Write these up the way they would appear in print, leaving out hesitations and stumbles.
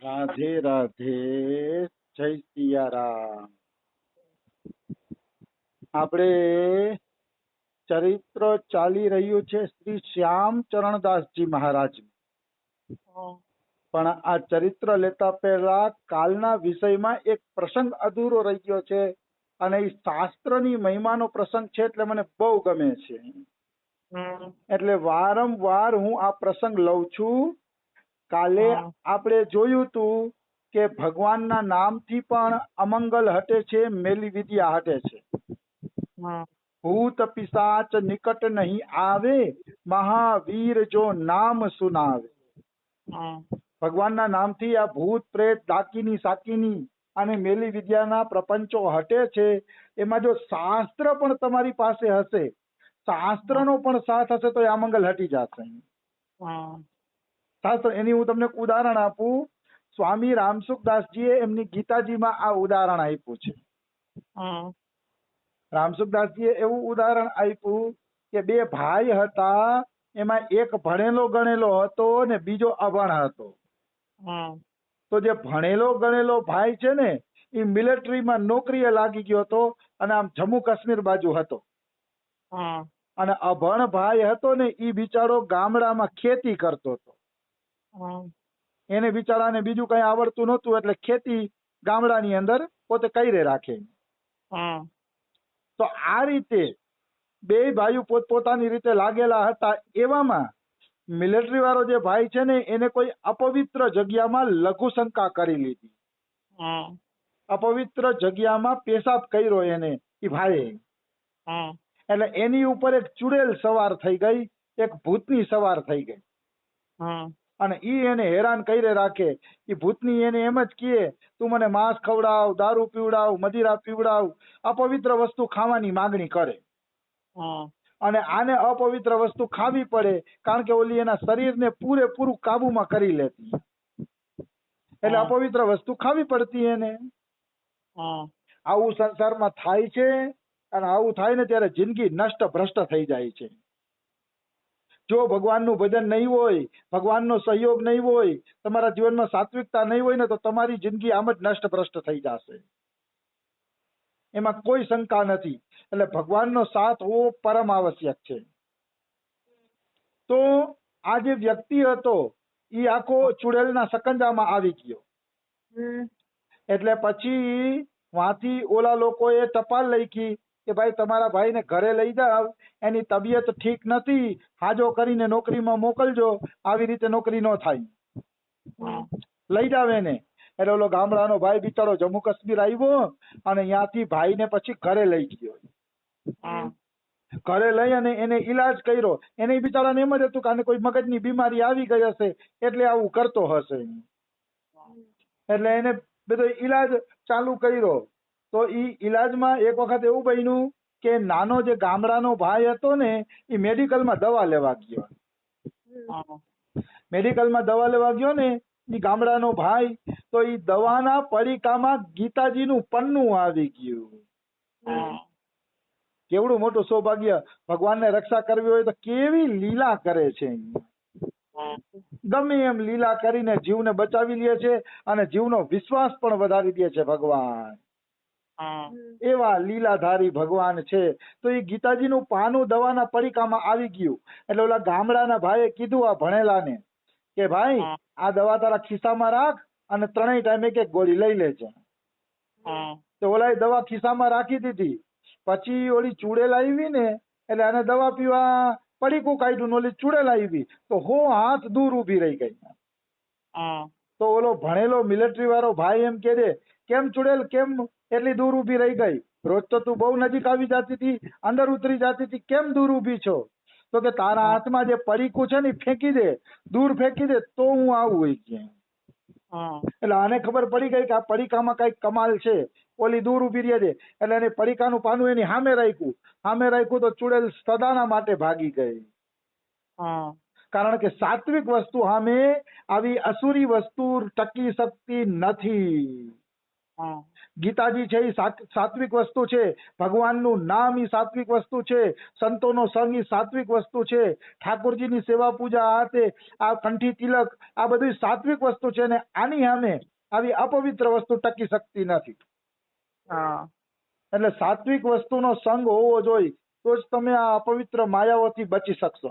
રાધે રાધે, જય સિયારામ. આપણે ચરિત્ર ચાલી રહ્યું છે શ્રી શ્યામચરણદાસજી મહારાજ. પણ આ ચરિત્ર લેતા પહેલા કાલના વિષયમાં એક પ્રસંગ અધૂરો રહી ગયો છે, અને એ શાસ્ત્રની મહિમાનો પ્રસંગ છે, એટલે મને બહુ ગમે છે. એટલે વારંવાર હું આ પ્રસંગ લઉં છું. કાલે આપણે જોયું તું કે ભગવાનના નામથી પણ અમંગલ હટે છે, મેલી વિદ્યા હટે છે. ભૂત પિશાચ નિકટ નહીં આવે, મહાવીર જો નામ સુનાવે. ભગવાનના નામથી આ ભૂત પ્રેત ડાકીની સાકીની અને મેલી વિદ્યાના પ્રપંચો હટે છે. એમાં જો શાસ્ત્ર પણ તમારી પાસે હશે, શાસ્ત્રનો પણ સાથ હશે, તો એ અમંગલ હટી જશે. શાસ્ત્ર એની હું તમને ઉદાહરણ આપું. સ્વામી રામસુખદાસજીએ એમની ગીતાજીમાં આ ઉદાહરણ આપ્યું છે. રામસુખદાસજીએ એવું ઉદાહરણ આપ્યું કે બે ભાઈ હતા, એમાં એક ભણેલો ગણેલો હતો ને બીજો અભણ હતો. તો જે ભણેલો ગણેલો ભાઈ છે ને, એ મિલિટરીમાં નોકરીએ લાગી ગયો હતો, અને આમ જમ્મુ કાશ્મીર બાજુ હતો. અને અભણ ભાઈ હતો ને, એ બિચારો ગામડામાં ખેતી કરતો હતો. એને બિચારાને બીજું કઈ આવડતું નહોતું, એટલે ખેતી ગામડાની અંદર પોતે કરી રાખે. તો આ રીતે બે ભાઈઓ પોતપોતાની રીતે લાગેલા હતા. એવામાં મિલિટરી વાળો જે ભાઈ છે ને, એને કોઈ અપવિત્ર જગ્યામાં લઘુશંકા કરી લીધી. અપવિત્ર જગ્યામાં પેશાબ કર્યો એને એ ભાઈએ. એટલે એની ઉપર એક ચુડેલ સવાર થઈ ગઈ, એક ભૂતની સવાર થઈ ગઈ. અને ઈ એને હેરાન કરી રાખે. એ ભૂતની એને એમ જ કહે, તું મને માંસ ખવડાવ, દારૂ પીવડાવ, મદિરા પીવડાવ, અપવિત્ર વસ્તુ ખાવાની માંગણી કરે. અને આને અપવિત્ર વસ્તુ ખાવી પડે, કારણ કે ઓલી એના શરીરને પૂરેપૂરું કાબુમાં કરી લેતી. એટલે અપવિત્ર વસ્તુ ખાવી પડતી એને. આવું સંસારમાં થાય છે. અને આવું થાય ને ત્યારે જિંદગી નષ્ટ ભ્રષ્ટ થઈ જાય છે. જો ભગવાનનું ભજન નહીં હોય, ભગવાનનો સહયોગ નહીં હોય, તમારા જીવનમાં સાત્વિકતા નહીં હોય ને, તો તમારી જિંદગી આમ જ નષ્ટ ભ્રષ્ટ થઈ જશે. એમાં કોઈ શંકા નથી. એટલે ભગવાનનો સાથ હોવો પરમ આવશ્યક છે. તો આ જે વ્યક્તિ હતો, એ આખો ચુડેલના સકંજામાં આવી ગયો. એટલે પછી વાંથી ઓલા લોકોએ ટપાલ લખી કે ભાઈ તમારા ભાઈને ઘરે લઈ જાવ, એની તબિયત ઠીક નથી, હાજો કરીને નોકરીમાં મોકલજો, આવી રીતે નોકરી ન થાય. લઈ જાવ એને. એટલે ઓલો ગામડાનો ભાઈ બિચારો જમ્મુ કાશ્મીર આવ્યો, અને ત્યાંથી ભાઈને પછી ઘરે લઈ ગયો. ઘરે લઈ અને એને ઈલાજ કર્યો. એને બિચારાને એમ જ હતું કે આને કોઈ મગજની બીમારી આવી ગઈ હશે, એટલે આવું કરતો હશે. એટલે એને બધો ઈલાજ ચાલુ કર્યો. તો ઈ ઈલાજમાં એક વખત એવું બન્યું કે નાનો જે ગામડાનો ભાઈ હતો ને, એ મેડિકલમાં દવા લેવા ગયો. મેડિકલમાં દવા લેવા ગયો ને એ ગામડાનો ભાઈ, તો એ દવાના પડીકામાં ગીતાજીનું પન્નું આવી ગયું. કેવડું મોટું સૌભાગ્ય! ભગવાનને રક્ષા કરવી હોય તો કેવી લીલા કરે છે. ગમે એમ લીલા કરીને જીવને બચાવી લે છે, અને જીવનો વિશ્વાસ પણ વધારી દે છે ભગવાન. એવા લીલાધારી ભગવાન છે. તો એ ગીતાજીનું પાનું દવાના પડીકામાં આવી ગયું. એટલે ઓલા ગામડાના ભાઈએ કીધું આ ભણેલાને કે ભાઈ આ દવા તારા ખિસ્સામાં રાખ, અને 3 ટાઈમ એક એક ગોળી લઈ લેજે. તો ઓલા દવા ખિસ્સામાં રાખી દીધી. પછી ઓલી ચુડેલ આવી ને, એટલે આને દવા પીવા પડીકું કાઢ્યું, ઓલી ચુડેલ આવી તો હાથ દૂર ઉભી રહી ગઈ. તો ઓલો ભણેલો મિલિટરી વાળો ભાઈ એમ કે દે, કેમ ચુડેલ કેમ એટલી દૂર ઉભી રહી ગઈ? રોજ તો તું બહુ નજીક આવી જતી હતી, અંદર ઉતરી જતી હતી, કેમ દૂર ઉભી છો? તો કે તારા હાથમાં જે પડીકું છે ને ફેંકી દે, દૂર ફેંકી દે તો હું આવું હોય કે. એટલે આને ખબર પડી ગઈ કે આ પડીકામાં કઈક કમાલ છે. ઓલી દૂર ઉભી રહી છે. એટલે એને પડીકાનું પાનું એની સામે રાખ્યું તો ચુડેલ સદાના માટે ભાગી ગઈ. કારણ કે સાત્વિક વસ્તુ સામે આવી અસુરી વસ્તુ ટકી શકતી નથી. ગીતાજી છે એ સાત્વિક વસ્તુ છે, ભગવાનનું નામ એ સાત્વિક વસ્તુ છે, સંતોનો સંગ એ સાત્વિક વસ્તુ છે, ઠાકોરજીની સેવા પૂજા આ તે આ કંઠી તિલક આ બધું સાત્વિક વસ્તુ છે ને આની સામે આવી અપવિત્ર વસ્તુ ટકી શકતી નથી. એટલે સાત્વિક વસ્તુનો સંગ હોવો જોઈએ તો જ તમે આ અપવિત્ર માયાઓથી બચી શકશો.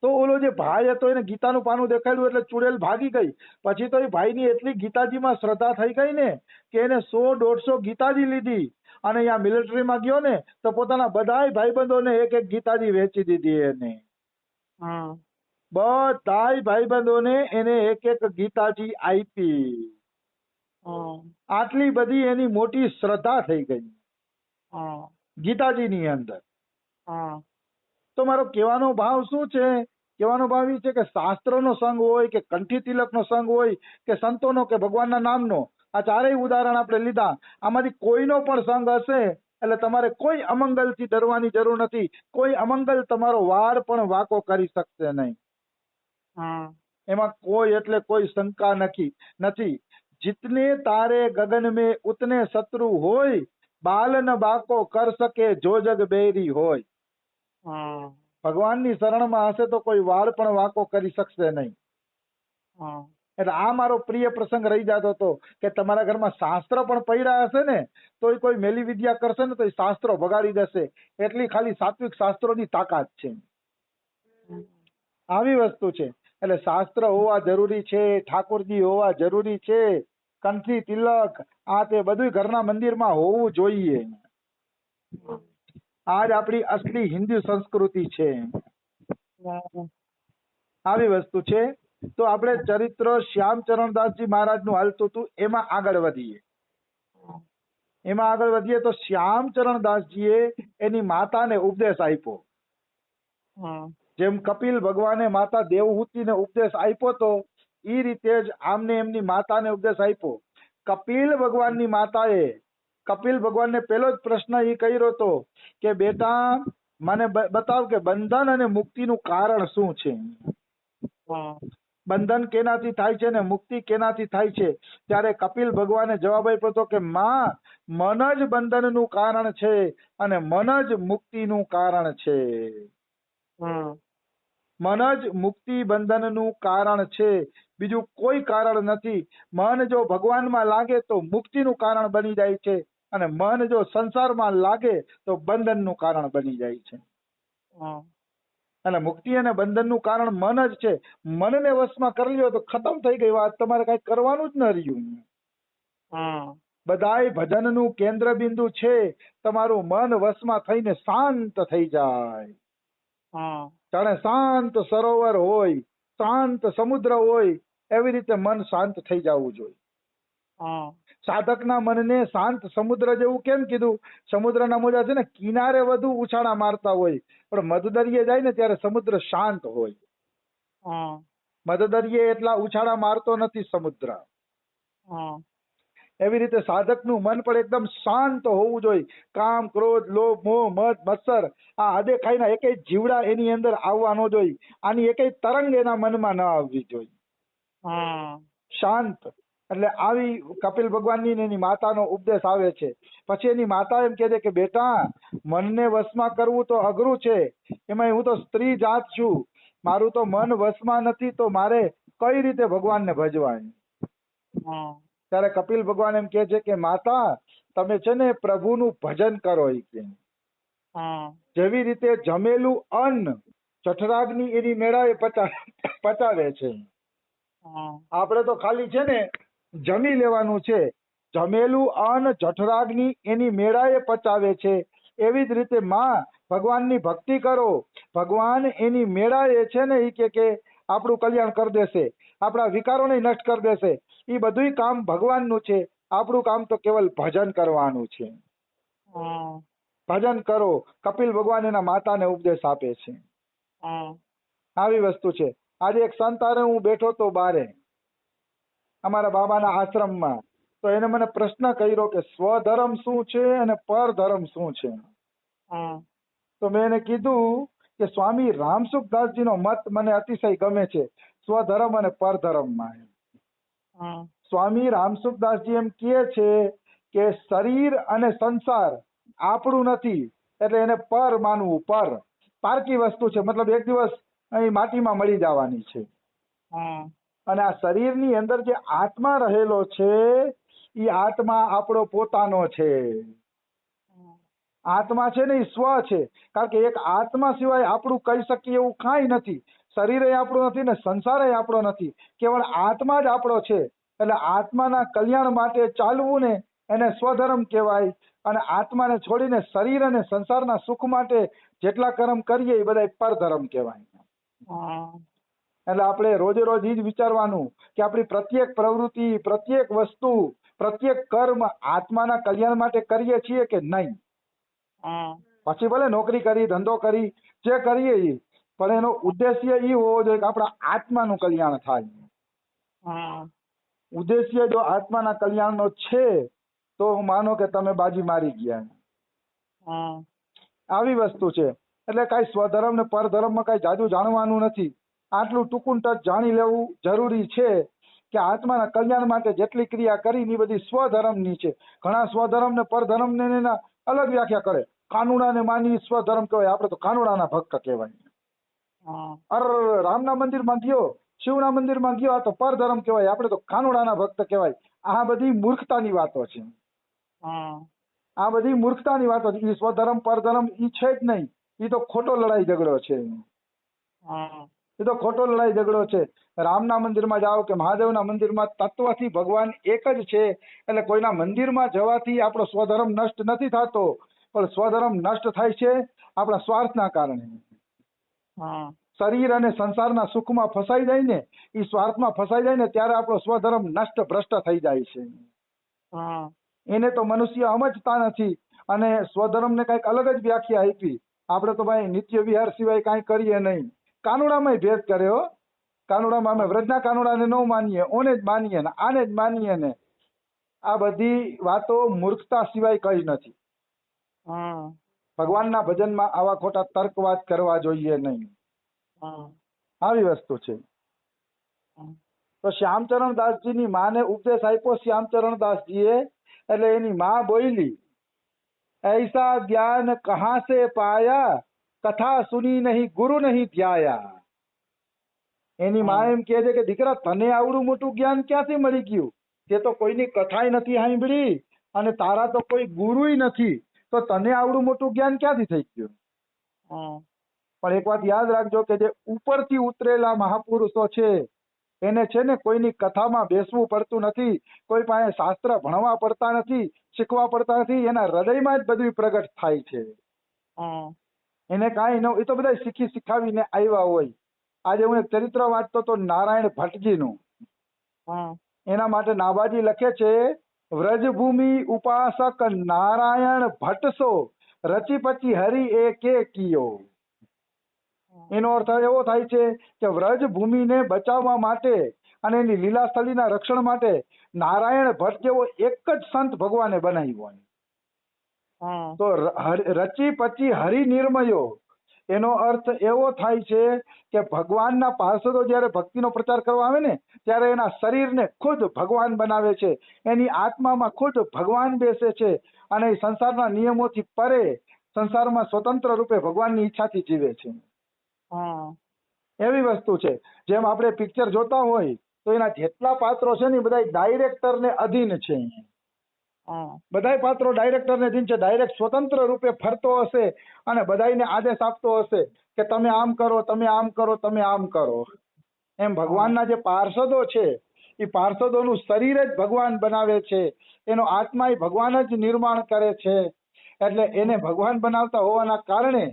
તો ઓલો જે ભાઈ હતો એને ગીતાનું પાનું દેખાડ્યું એટલે ચુડેલ ભાગી ગઈ. પછી તો એ ભાઈની એટલી ગીતાજીમાં શ્રદ્ધા થઈ ગઈ ને કે એને 100-150 ગીતાજી લીધી અને અહીંયા મિલિટરીમાં ગયો ને તો પોતાના બધાય ભાઈબંધોને એક એક ગીતાજી વેચી દીધી એને. બધાય ભાઈબંધોને એને એક એક ગીતાજી આપી. આટલી બધી એની મોટી શ્રદ્ધા થઈ ગઈ ગીતાજીની અંદર. તો મારો કહેવાનો ભાવ શું છે? કહેવાનો ભાવ એ છે કે શાસ્ત્રનો સંગ હોય કે કંઠી તિલકનો સંગ હોય કે સંતોનો કે ભગવાનના નામનો, આ ચારેય ઉદાહરણ આપણે લીધા, આમાંથી કોઈનો પણ સંગ હશે એટલે તમારે કોઈ અમંગલથી ડરવાની જરૂર નથી. કોઈ અમંગલ તમારો વાર પણ વાંકો કરી શકશે નહીં. એમાં કોઈ એટલે કોઈ શંકા નથી. जितने तारे गगन में उतने शत्रु होय, बाल न बाको कर सके जो जग बेरी होय. ભગવાનની શરણમાં હશે તો કોઈ વાળ પણ વાંકો કરી શકશે નહીં. એટલે આ મારો પ્રિય પ્રસંગ રહી જતો હતો કે તમારા ઘરમાં શાસ્ત્ર પણ પડ્યા હશે ને તો કોઈ મેલી વિદ્યા કરશે ને તો એ શાસ્ત્રો ભગાડી દેશે. એટલી ખાલી સાત્વિક શાસ્ત્રોની તાકાત છે. આવી વસ્તુ છે. એટલે શાસ્ત્ર હોવા જરૂરી છે, ઠાકોરજી હોવા જરૂરી છે, કંઠી તિલક આ તે બધું ઘરના મંદિરમાં હોવું જોઈએ. આજ આપણી અસલી હિન્દુ સંસ્કૃતિ છે. આવી વસ્તુ છે. તો આપણે ચરિત્ર શ્યામચરણદાસજી મહારાજનું હાલતું હતું એમાં આગળ વધીએ તો શ્યામચરણદાસજીએ એની માતાને ઉપદેશ આપ્યો. જેમ કપિલ ભગવાને માતા દેવહૂતિને ઉપદેશ આપ્યો તો એ રીતે જ આમને એમની માતાને ઉપદેશ આપ્યો. કપિલ ભગવાનની માતાએ કપિલ ભગવાનને પેલો જ પ્રશ્ન એ કર્યો હતો કે બેટા મને બતાવ કે બંધન અને મુક્તિનું કારણ શું છે. બંધન કેનાથી થાય છે ને મુક્તિ કેનાથી થાય છે? ત્યારે કપિલ ભગવાને જવાબ આપ્યો હતો કે માં, મન જ બંધનનું કારણ છે અને મન જ મુક્તિનું કારણ છે. મન જ મુક્તિ બંધનનું કારણ છે, બીજું કોઈ કારણ નથી. મન જો ભગવાનમાં લાગે તો મુક્તિનું કારણ બની જાય છે અને મન જો સંસારમાં લાગે તો બંધનનું કારણ બની જાય છે. અને મુક્તિ અને બંધનનું કારણ મન જ છે. મનને વશમાં કરી લ્યો તો ખતમ થઈ ગઈ વાત, તમારે કઈ કરવાનું જ ન રહ્યું. બધાય ભજનનું કેન્દ્ર બિંદુ છે તમારું મન વશમાં થઈને શાંત થઈ જાય. જાણે શાંત સરોવર હોય, શાંત સમુદ્ર હોય એવી રીતે મન શાંત થઈ જવું જોઈએ. સાધકના મનને શાંત સમુદ્ર જેવું કેમ કીધું? સમુદ્રના મોજા છે ને કિનારે વધુ ઉછાળા મારતા હોય પણ મધદરિયે જાય ને ત્યારે સમુદ્ર શાંત હોય. મધદરિયે એટલા ઉછાળા મારતો નથી સમુદ્ર. એવી રીતે સાધકનું મન પણ એકદમ શાંત હોવું જોઈએ. કામ, ક્રોધ, લોભ, મોહ, મદ, મત્સર આ હદે ખાઈના એકેય જીવડા એની અંદર આવવા ન જોઈએ. આની એકેય તરંગ એના મનમાં ન આવવી જોઈએ. શાંત. એટલે આવી કપિલ ભગવાનની એની માતાનો ઉપદેશ આવે છે. પછી એની માતા એમ કહે છે કે બેટા મનને વશમાં કરવું તો અઘરું છે, એમાં હું તો સ્ત્રી જાત છું, મારું તો મન વશમાં નથી, તો મારે કઈ રીતે ભગવાનને ભજવાય? ત્યારે કપિલ ભગવાન એમ કે છે કે માતા તમે છે ને પ્રભુનું ભજન કરો. જેવી રીતે જમેલું અન્ન જઠરાગ્નિ એની મેળાએ પચાવે છે. આપણે તો ખાલી છે ને જમી લેવાનું છે. જમેલું અન્ન જઠરાગ્નિ એની મેળાએ પચાવે છે. એવી જ રીતે માં ભગવાનની ભક્તિ કરો, ભગવાન એની મેળાએ છે ને એ કે આપણું કલ્યાણ કરી દેશે, આપણા વિકારોને નષ્ટ કરી દેશે. એ બધું કામ ભગવાનનું છે, આપણું કામ તો કેવલ ભજન કરવાનું છે. ભજન કરો. કપિલ ભગવાન એના માતાને ઉપદેશ આપે છે. આવી વસ્તુ છે. આજે એક સંત હારે હું બેઠો તો બારે અમારા બાબાના આશ્રમમાં, તો એને મને પ્રશ્ન કર્યો કે સ્વધર્મ શું છે અને પરધર્મ શું છે? તો મેં એને કીધું કે સ્વામી રામસુખદાસજીનો મત મને અતિશય ગમે છે સ્વધર્મ અને પરધર્મમાં. સ્વામી રામસુખદાસજી એમ કહે છે કે શરીર અને સંસાર આપણું નથી, એટલે એને પર માનવું. પારકી વસ્તુ છે, મતલબ એક દિવસ અહીં માટીમાં મળી જવાની છે. અને આ શરીરની અંદર જે આત્મા રહેલો છે એ આત્મા આપણો પોતાનો છે. આત્મા છે ને એ સ્વ છે, કારણ કે એક આત્મા સિવાય આપણું કહી શકીએ એવું કાંઈ નથી. શરીર આપણું નથી ને સંસાર આપણો નથી, કેવળ આત્મા જ આપણો છે. એટલે આત્માના કલ્યાણ માટે ચાલવું ને એને સ્વધર્મ કહેવાય. અને આત્માને છોડીને શરીર અને સંસારના સુખ માટે જેટલા કર્મ કરીએ એ બધા પરધર્મ કહેવાય. એટલે આપણે રોજે રોજ એ જ વિચારવાનું કે આપણી પ્રત્યેક પ્રવૃત્તિ, પ્રત્યેક વસ્તુ, પ્રત્યેક કર્મ આત્માના કલ્યાણ માટે કરીએ છીએ કે નહીં. પછી ભલે નોકરી કરી, ધંધો કરી, જે કરીએ એ, પણ એનો ઉદ્દેશ્ય એ હોવો જોઈએ કે આપણા આત્માનું કલ્યાણ થાય. ઉદ્દેશ્ય જો આત્માના કલ્યાણનો છે તો માનો કે તમે બાજી મારી ગયા. આવી વસ્તુ છે. એટલે કાંઈ સ્વધર્મ ને પરધર્મમાં કાંઈ જાજુ જાણવાનું નથી. આટલું ટૂંકું ટચ જાણી લેવું જરૂરી છે કે આત્માના કલ્યાણ માટે જેટલી ક્રિયા કરી એ બધી સ્વધર્મની છે. ઘણા સ્વધર્મ ને પરધર્મ ને એના અલગ વ્યાખ્યા કરે. કાનુડાને માની સ્વધર્મ કહેવાય, આપણે તો કાનુડાના ભક્ત કહેવાય. રામના મંદિરમાં ગયો, શિવના મંદિરમાં ગયો, આ તો પરધર્મ કહેવાય, આપણે તો કાનુડાના ભક્ત કહેવાય. આ બધી મૂર્ખતાની વાતો છે. આ બધી મૂર્ખતાની વાતો છે. સ્વધર્મ પરધર્મ એ છે જ નહીં. એ તો ખોટો લડાઈ ઝઘડો છે. એ તો ખોટો લડાઈ ઝઘડો છે. રામના મંદિરમાં જાઓ કે મહાદેવના મંદિરમાં તત્વથી ભગવાન એક જ છે. એટલે કોઈના મંદિરમાં જવાથી આપણો સ્વધર્મ નષ્ટ નથી થતો, પણ સ્વધર્મ નષ્ટ થાય છે આપણા સ્વાર્થના કારણે. શરીર અને સંસારના સુખમાં ફસાઈ જાય ને, એ સ્વાર્થમાં ફસાઈ જાય ને ત્યારે આપણો સ્વધર્મ નષ્ટ ભ્રષ્ટ થઈ જાય છે. એને તો મનુષ્ય સમજતા નથી અને સ્વધર્મને કંઈક અલગ જ વ્યાખ્યા આપી. આપણે તો ભાઈ નિત્ય વિહાર સિવાય કાંઈ કરીએ નહીં. કાનુડામાં ભેદ કર્યો. કાનુડામાં અમે વ્રજના કાનુડાને ન માનીએ, ઓને જ માનીએ ને આને જ માનીએ ને. આ બધી વાતો મૂર્ખતા સિવાય કઈ નથી. ભગવાનના ભજનમાં આવા ખોટા તર્કવાદ કરવા જોઈએ નહીં. આવી વસ્તુ છે. તો શ્યામચરણ દાસજીની માને ઉપદેશ આપ્યો શ્યામચરણ દાસજીએ, એટલે એની માં બોલી, ऐसा ज्ञान कहाँ से पाया, कथा सुनी नहीं गुरु नहीं ધ્યાયા. એની માં એમ કહે છે કે દીકરા તને આવડું મોટું જ્ઞાન ક્યાંથી મળી ગયું? તે તો કોઈની કથાય નથી સાંભળી અને તારા તો કોઈ ગુરુય નથી, તો તને આવડું મોટું જ્ઞાન ક્યાંથી થઈ ગયું? પણ એક વાત યાદ રાખજો કે જે ઉપરથી ઉતરેલા મહાપુરુષો છે એને છે ને કોઈની કથામાં બેસવું પડતું નથી, કોઈ પાસે શાસ્ત્ર ભણવા પડતા નથી, શીખવા પડતા નથી. એના હૃદયમાં જ બધું પ્રગટ થાય છે. એને કાંઈ ન, એ તો બધા શીખાવીને આવ્યા હોય. આજે હું એક ચરિત્ર વાંચતો તો નારાયણ ભટ્ટજીનું. એના માટે નાભાજી લખે છે, વ્રજભૂમિ ઉપાસક નારાયણ ભટ્ટસો રચી પચી હરિ એકે કિયો. એનો અર્થ એવો થાય છે કે વ્રજભૂમિને બચાવવા માટે અને એની લીલાસ્થળીના રક્ષણ માટે નારાયણ ભટ્ટ જેવો એક જ સંત ભગવાને બનાવ્યો. તો રચી પચી હરિ નિર્મયો, એનો અર્થ એવો થાય છે કે ભગવાનના પાર્ષદો જયારે ભક્તિનો પ્રચાર કરવા આવે ને ત્યારે એના શરીરને ખુદ ભગવાન બનાવે છે, એની આત્મામાં ખુદ ભગવાન બેસે છે અને એ સંસારના નિયમોથી પરે સંસારમાં સ્વતંત્ર રૂપે ભગવાનની ઈચ્છાથી જીવે છે. એવી વસ્તુ છે. જેમ આપણે પિક્ચર જોતા હોય તો એના જેટલા પાત્રો છે ને એ બધા ડાયરેક્ટરને અધીન છે. બધા પાત્રો ડાયરેક્ટરને અધીન છે. ડાયરેક્ટ સ્વતંત્ર રૂપે ફરતો હશે અને બધાને આદેશ આપતો હશે કે તમે આમ કરો, તમે આમ કરો, તમે આમ કરો. એમ ભગવાનના જે પાર્ષદો છે એ પાર્ષદોનું શરીર જ ભગવાન બનાવે છે, એનો આત્મા એ ભગવાન જ નિર્માણ કરે છે. એટલે એને ભગવાન બનાવતા હોવાના કારણે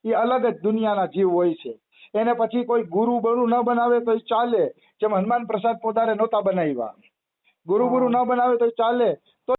એ અલગ જ દુનિયાના જીવ હોય છે. એને પછી કોઈ ગુરુ બરુ ન બનાવે તો ચાલે, જેમ હનુમાન પ્રસાદ પોતાને નહોતા બનાવ્યા. ગુરુ ન બનાવે તો ચાલે. તો